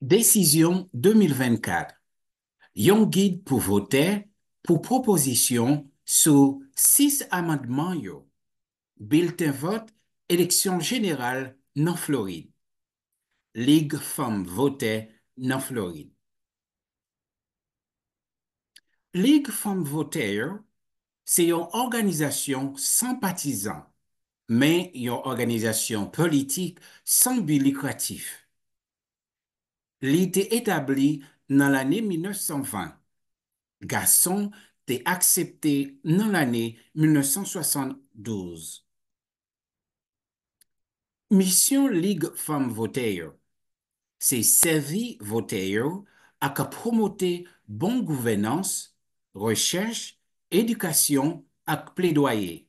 Décision 2024. Yon guide pour voter pour proposition sur 6 amendements yo. Bulletin vote, élection générale non Floride. Ligue Femmes voter non Floride. Ligue Femmes voter yo, c'est une organisation sans partisans, mais une organisation politique sans but lucratif. L'idée établie dans l'année 1920. Garçon t'est accepté dans l'année 1972. Mission Ligue Femmes Voteyo, c'est servir voteyo à promouvoir bonne gouvernance, recherche, éducation et plaidoyer,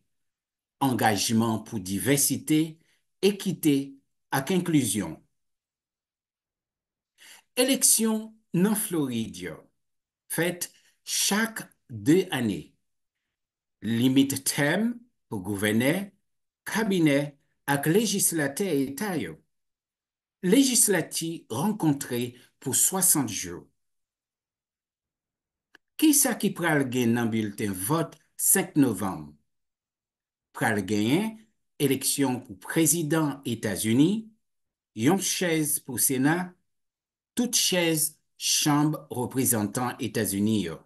engagement pour diversité, équité et inclusion. Élection non Floride, faite chaque 2 années. Limite thème pour gouverneur, cabinet et législateur État yo. Législatif rencontré pour 60 jours. Qui ça qui pral gen nan bulletin vote 5 novembre? Pral gen élection pour président États-Unis, yon chaise pour Sénat, toute chaise Chambre représentant États-Unis yo.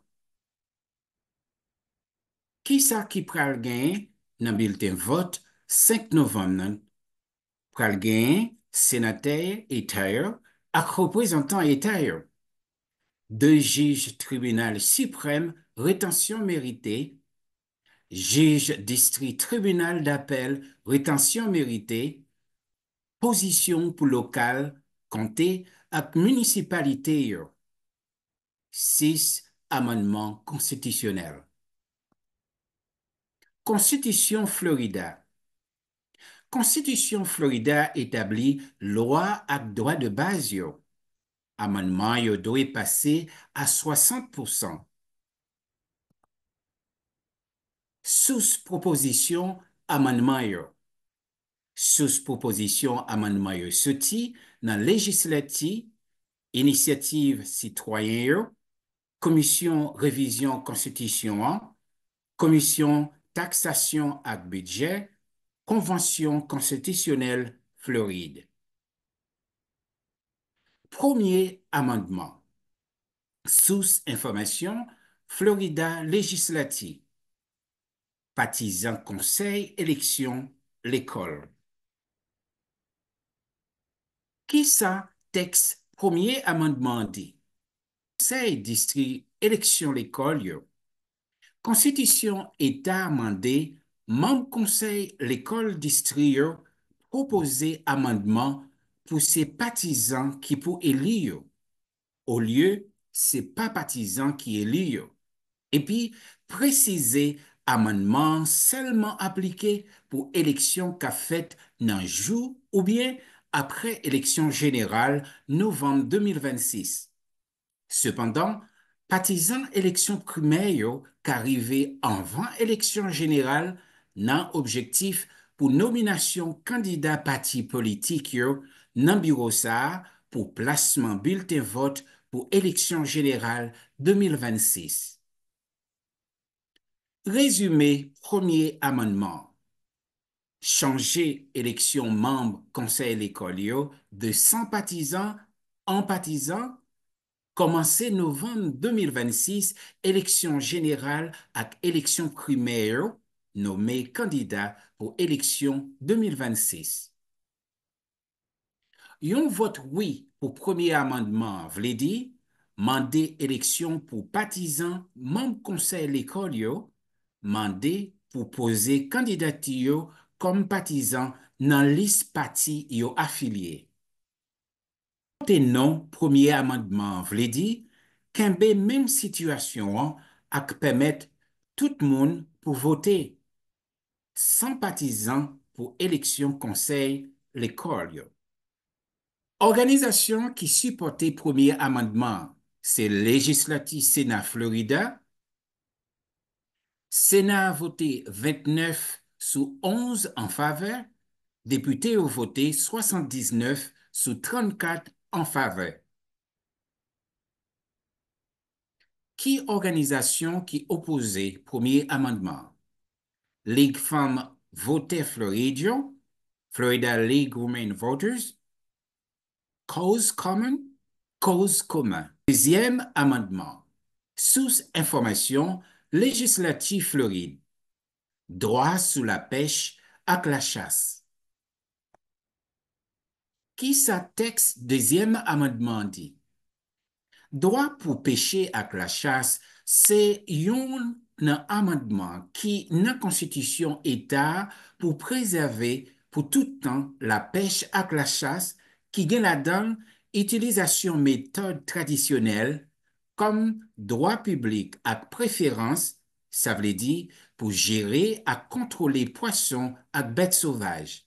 Qui ça qui pral gen nan bulletin vote 5 novembre nan? Pral gen sénateur État yo ak représentant État yo. 2 juges tribunal suprême rétention méritée, juge district tribunal d'appel rétention méritée, position pour local, comté ak municipalité yo. 6 amendements constitutionnels. Constitution Florida. Constitution Florida établit loi ak droit de base yo. Amendement yo doit passer à 60%. Sous proposition amendement yo. Sous proposition amendement yo sorti dans législatif, initiative citoyen yo, commission révision constitution, commission taxation et budget, convention constitutionnelle Floride. Premier amendement. Sous information Florida législative. Partisan conseil élection l'école. Qui ça texte premier amendement dit? Conseil district élection l'école yo. Constitution État amendé, membre conseil l'école district yo, proposer amendement pour ces partisans qui pour élire yo. Au lieu, c'est pas partisans qui élire yo. Et puis, préciser amendement seulement appliqué pour élection qu'a faite dans jour ou bien après élection générale novembre 2026. Cependant, partisans élection primaire qu'arrivé avant élection générale nan objectif pour nomination candidat parti politique yo nan bureau ça pour placement bulletin vote pour élection générale 2026. Résumé premier amendement. Changer élection membre conseil l'école yo de 100 partisans en partisans. Commencer novembre 2026, élection générale avec élection primaire nommé candidat pour élection 2026. Yon vote oui pour premier amendement vle di, mandé élection pour partisans membre conseil l'école yo, mandé pour poser candidature yo comme partisan dans liste parti yo affilié. Vote non premier amendement vle di, kembe même situation ak permettre tout le monde pour voter sans partisans pour élection conseil l'école yo. Organisation qui supportait premier amendement, c'est Législatif Sénat Florida. Sénat a voté 29 sur 11 en faveur. Députés ont voté 79 sur 34 en faveur. Qui organisation qui opposait premier amendement? Ligue Femmes Voter Floridio, Florida League Women Voters, Cause Common, Cause commun. Deuxième amendement. Source information législative Floride. Droit sous la pêche à la chasse. Qui sa texte deuxième amendement dit? Droit pour pêcher avec la chasse, c'est un amendement qui, dans la Constitution, État pour préserver pour tout temps la pêche avec la chasse qui gagne là-dedans utilisation méthode traditionnelle comme droit public à préférence, ça veut dire pour gérer et contrôler poissons et bêtes sauvages.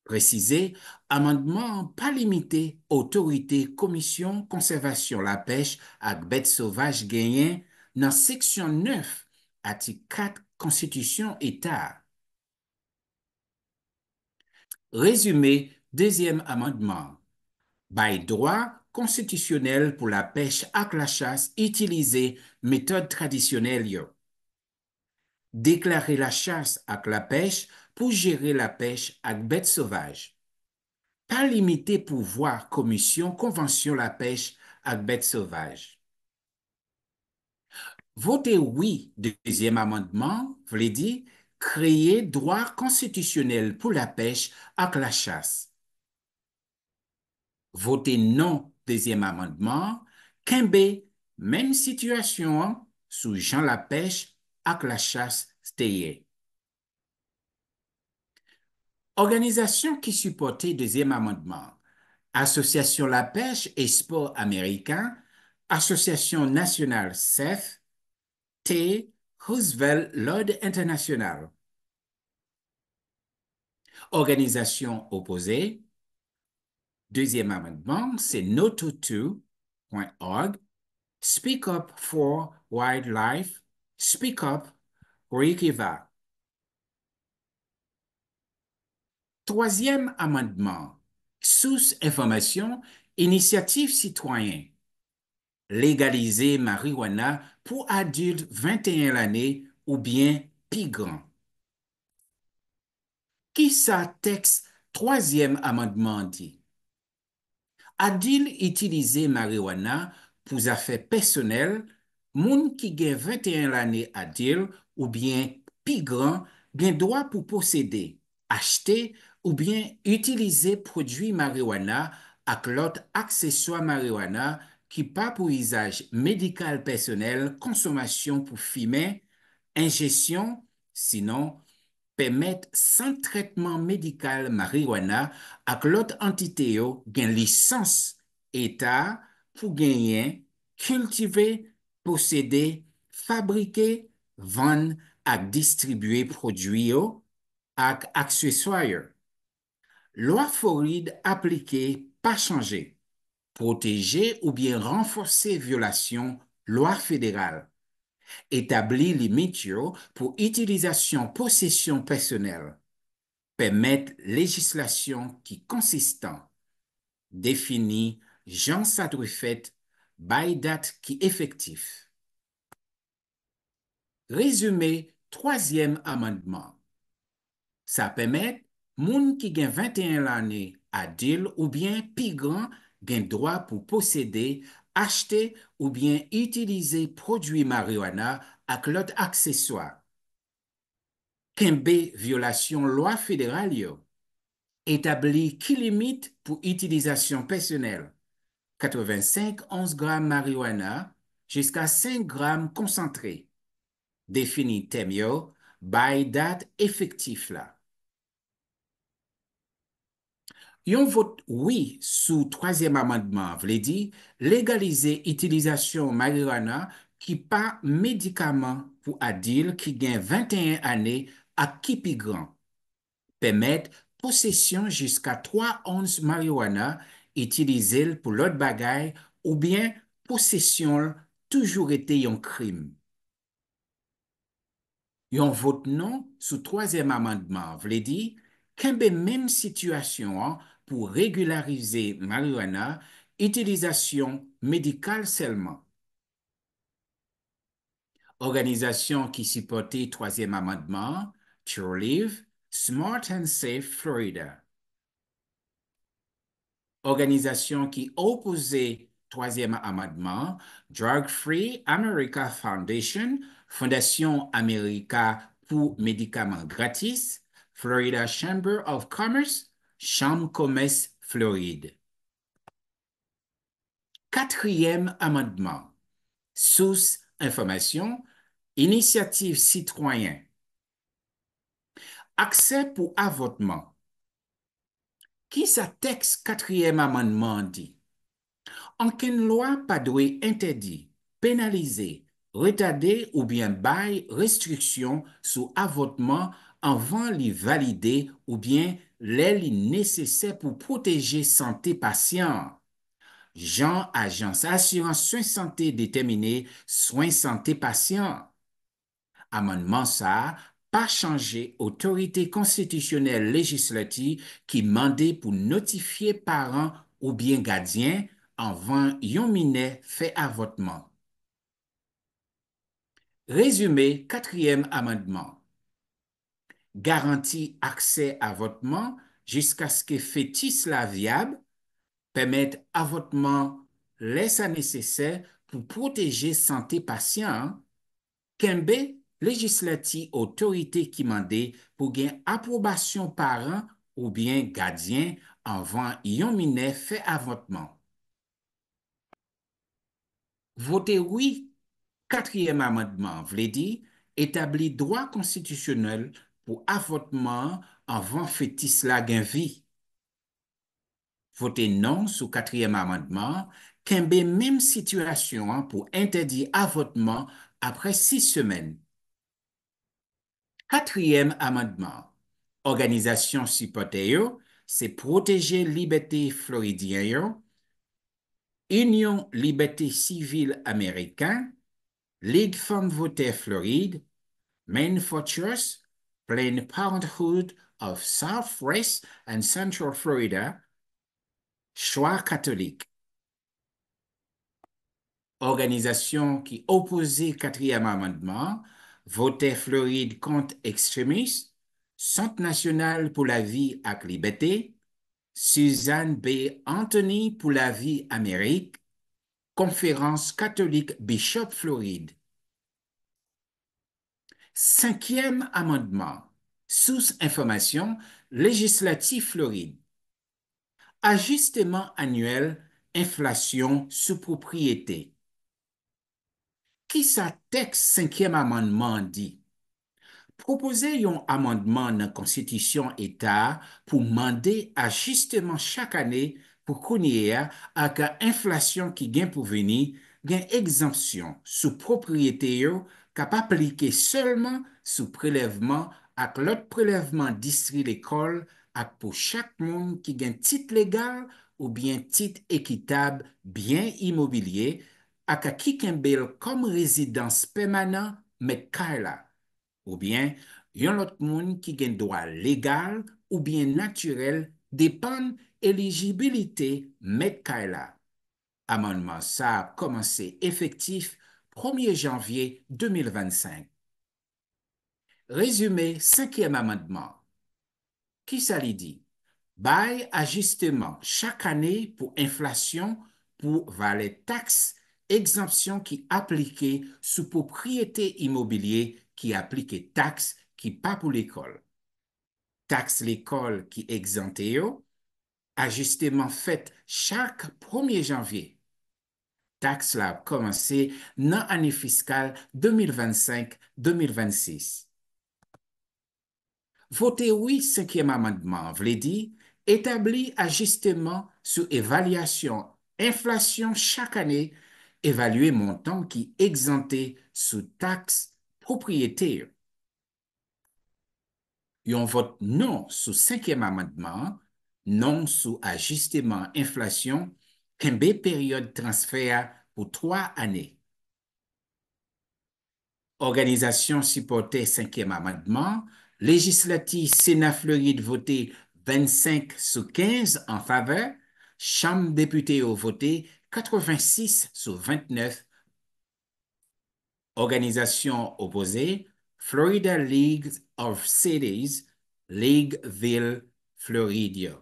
Préciser, amendement pas limité, autorité, commission, conservation la pêche avec bêtes sauvages gagnées dans section 9, article 4, Constitution État. Résumé, deuxième amendement. By droit constitutionnel pour la pêche avec la chasse, utiliser méthode traditionnelle. Déclarer la chasse avec la pêche pour gérer la pêche avec bêtes sauvages. Pas limité pouvoir commission convention la pêche avec bêtes sauvages. Voter oui, deuxième amendement, veut dire créer droit constitutionnel pour la pêche avec la chasse. Voter non, deuxième amendement, qu'embe, même situation sous Jean la pêche avec la chasse stayé. Organisation qui supportait deuxième amendement. Association La Pêche et Sport américain, Association nationale CEF, T. Roosevelt Lord International. Organisation opposée. Deuxième amendement, c'est no22.org, Speak Up for Wildlife, Speak Up Rikiva. Troisième amendement, source information, initiative citoyen. Légaliser marijuana pour adultes 21 l'année ou bien plus grand. Qui sa texte troisième amendement dit? A-t-il utilisé marijuana pour affaires personnelles, moun qui gagne 21 l'année a-t-il ou bien plus grand, bien droit pour posséder, acheter ou bien utiliser produits marijuana avec l'autre accessoire marijuana qui pas pour usage médical personnel, consommation pour fumer, ingestion, sinon permettre sans traitement médical marijuana avec l'autre entité yo gen licence État pour gagner, cultiver, posséder, fabriquer, vendre et distribuer produits yo ak accessoires yo. Loi Floride appliquée pas changé. Protéger ou bien renforcer violation loi fédérale. Établir limites pour utilisation possession personnelle. Permettre législation qui consistant. Définit Jean Sadouefet, by date qui effectif. Résumé, troisième amendement. Ça permet, moun qui gagne 21 l'année à deal ou bien plus grand gagne droit pour posséder, acheter ou bien utiliser produits marijuana avec l'autre accessoire. Kembe violation loi fédérale yo. Établi qui limite pour utilisation personnelle. 85 11 grammes marijuana jusqu'à 5 grammes concentré. Défini thème yo, by date effectif là. Yon vote oui sous troisième amendement, veut dire légaliser utilisation marijuana qui pas médicament pour adulte qui gagne 21 années à qui plus grand. Permettre possession jusqu'à 3 onces marijuana utilisée pour l'autre bagaille ou bien possession toujours été un crime. Yon vote non sous troisième amendement, veut dire qu'embe même situation pour régulariser marijuana, utilisation médicale seulement. Organisation qui supportait troisième amendement, Trulieve, Smart and Safe Florida. Organisation qui opposait troisième amendement, Drug Free America Foundation, Fondation America pour médicaments gratis, Florida Chamber of Commerce, Chambre Commerce Floride. Quatrième amendement, source information, initiative citoyen, accès pour avortement. Qui sa texte quatrième amendement dit? Aucune loi pas doit interdire, pénaliser, retarder ou bien bail restriction sur avortement avant l'y valider ou bien les nécessaire pour protéger santé patient. Jean Agence Assurance Soins Santé déterminé Soins Santé Patient. Amendement ça, pas changer autorité constitutionnelle législative qui mandait pour notifier parents ou bien gardiens avant yon minet fait avortement. Résumé, quatrième amendement. Garantit accès à avortement jusqu'à ce que fœtus la viable, permettre avortement laisse nécessaire pour protéger santé patient. Kembe, législative autorité qui mandait pour gain approbation parent ou bien gardien avant yon minet fait avortement. Voter oui, quatrième amendement, vle di, établit droit constitutionnel pour avortement avant fœtus la gen vie. Voter non sous quatrième amendement, kembe même situation pour interdire avortement après 6 semaines. Quatrième amendement, organisation supportée yo, c'est protéger liberté floridien yo, Union Liberté Civile Américain, Ligue Femmes Votées Floride, Maine for Choice, Planned Parenthood of Southwest and Central Florida, Choix catholique. Organisation qui opposait quatrième amendement, votait Floride contre extrémistes, Centre national pour la vie ak liberté, Suzanne B. Anthony pour la vie Amérique, Conférence catholique Bishop Floride. Cinquième amendement, source information, législatif Floride. Ajustement annuel, inflation sous propriété. Qui sa texte cinquième amendement dit? Proposer un amendement dans la Constitution État pour demander ajustement chaque année pour qu'on y ait avec inflation qui gagne pour venir, gagne exemption sous propriété capable appliquer seulement sous prélèvement avec l'autre prélèvement district l'école avec pour chaque monde qui gagne titre légal ou bien titre équitable bien immobilier avec qui kembel comme résidence permanente mais kaila ou bien yon lot moun qui gen droit légal ou bien naturel dépend éligibilité met kaila. Amendement ça a commencé effectif 1er janvier 2025. Résumé, cinquième amendement. Qui ça li dit? Bail ajustement chaque année pour inflation pour valer taxes, exemption qui appliquée sous propriété immobilier qui applique taxes qui pas pour l'école. Taxe l'école qui exempté yo, ajustement fait chaque 1er janvier. Taxe la commencé dans l'année fiscale 2025-2026. Voter oui, cinquième amendement, vle di, établi ajustement sur évaluation inflation chaque année, évaluer montant qui exempté sous taxe propriétaire. Yon vote non sous cinquième amendement, non sous ajustement inflation, kembe période transfert pour 3 années. Organisation supportait cinquième amendement, législatif Sénat Floride voté 25/15 en faveur, Chambre députés au voté 86/29 Organisation opposée, Florida League of Cities, Leagueville, Florida.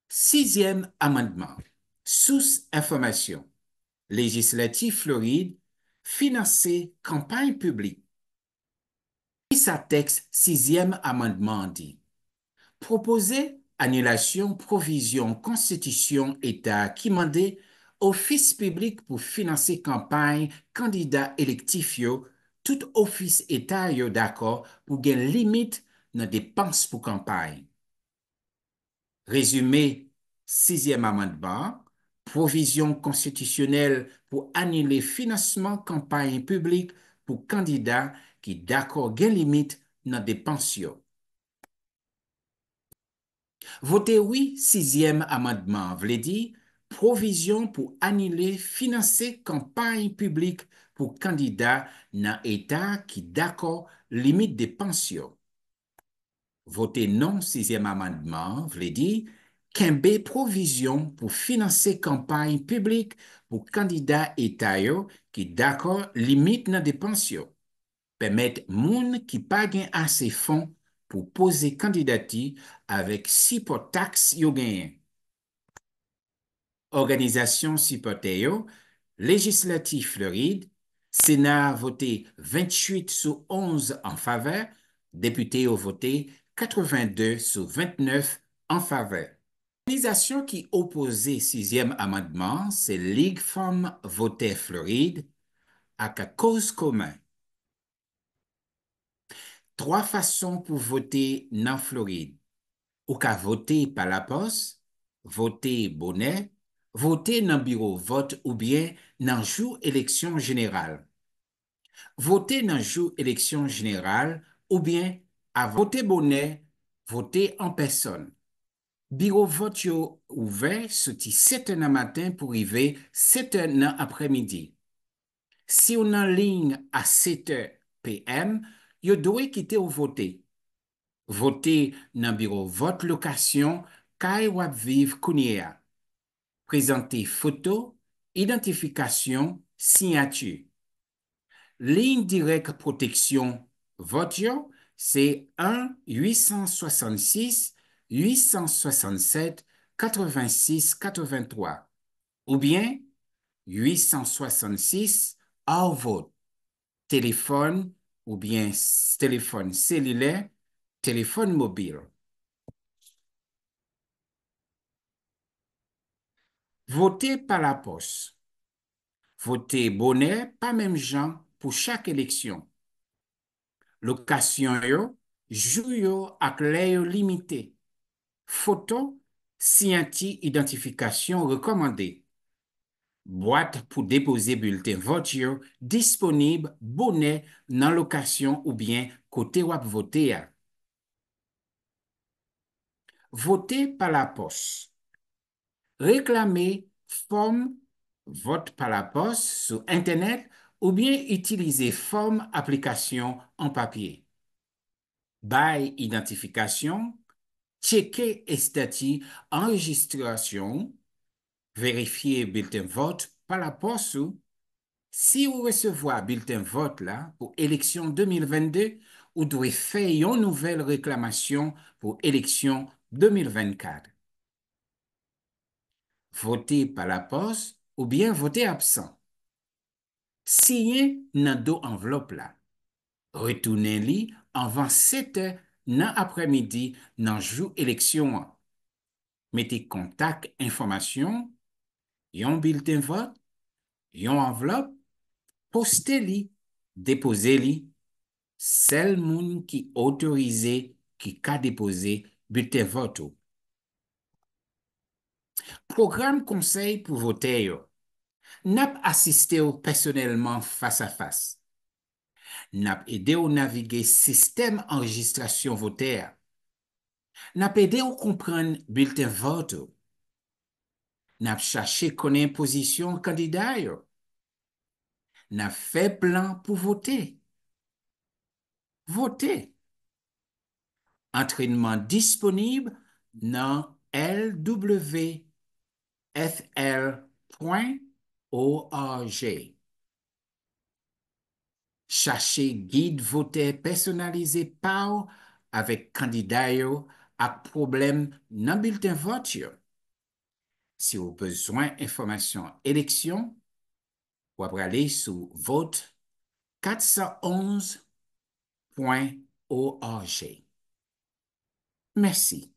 Sixième amendement. Source information. Législatif Floride, financer campagne publique. Sa texte sixième amendement dit. Proposer annulation provision constitution État qui mandait office public pour financer campagne candidat électif yo, tout office État yo d'accord pour gen limite dans dépenses pour campagne. Résumé, sixième amendement, provision constitutionnelle pour annuler financement campagne publique pour candidats qui d'accord gen limite dans dépenses yo. Voter oui, sixième amendement, vle di, provision pour annuler financer campagne publique pour candidat dans État qui d'accord limite de pension. Voter non, sixième amendement, vle di, kembe provision pour financer campagne publique pour candidat État yo qui d'accord limite dans de pension. Permettre moun qui pa gen assez fonds pour poser candidature avec support taxe yo genyen. Organisation supporté yo, législatif Floride, Sénat voté 28 sur 11 en faveur, député ont voté 82 sur 29 en faveur. L'organisation qui opposait sixième amendement, c'est Ligue Femmes Voter Floride, à cause commun. Trois façons pour voter dans Floride. Ou ka voter par la poste, voter bonnet, voter dans bureau vote ou bien dans jour élection générale. Voter dans jour élection générale ou bien à voter bonnet, voter en personne. Bureau vote yo ouvert soti 7 h matin pour arriver 7 h après-midi. Si on en ligne à 7 h p.m., yo doit quitter ou voter. Voter dans bureau vote location kay wap viv kounye a. Présenter photo, identification, signature. Ligne directe protection vote yo, c'est 1-866-867-86-83 ou bien 866 hors vote. Téléphone ou bien téléphone cellulaire, téléphone mobile. Voter par la poste. Voter bonnet, pas même gens pour chaque élection. Location yo, jou yo ak lè yo limité. Photo, signature, identification recommandée. Boîte pour déposer bulletin vote yo, disponible bonnet dans location ou bien côté wap voter a. Voter par la poste. Réclamer forme vote par la poste sur Internet ou bien utiliser forme application en papier. By identification, checker statut enregistration, vérifier bulletin vote par la poste ou si vous recevez bulletin vote là pour élection 2022, vous devez faire une nouvelle réclamation pour élection 2024. Voter par la poste ou bien voter absent. Signer dans deux enveloppes là. Retournez-li avant 7 h dans après-midi dans jour élection. Mettez contact information, yon bulletin vote, yon enveloppe, postez-li, déposez-li. Seul moun qui autorisé qui ka déposer bulletin vote. Programme conseil pour voter yo. Nap assisté personnellement face à face. Nap aidé au naviguer système enregistration voter. Nap aidé au comprendre bulletin vote. Nap cherché connaître position candidat yo. Nap fait plan pour voter. Voter. Entraînement disponible dans lwfl.org. cherchez guide voter personnalisé par avec candidat yo ak problème nan bulletin vote yo. Si vous avez besoin d'informations élection, vous pouvez aller sur vote411.org. Merci.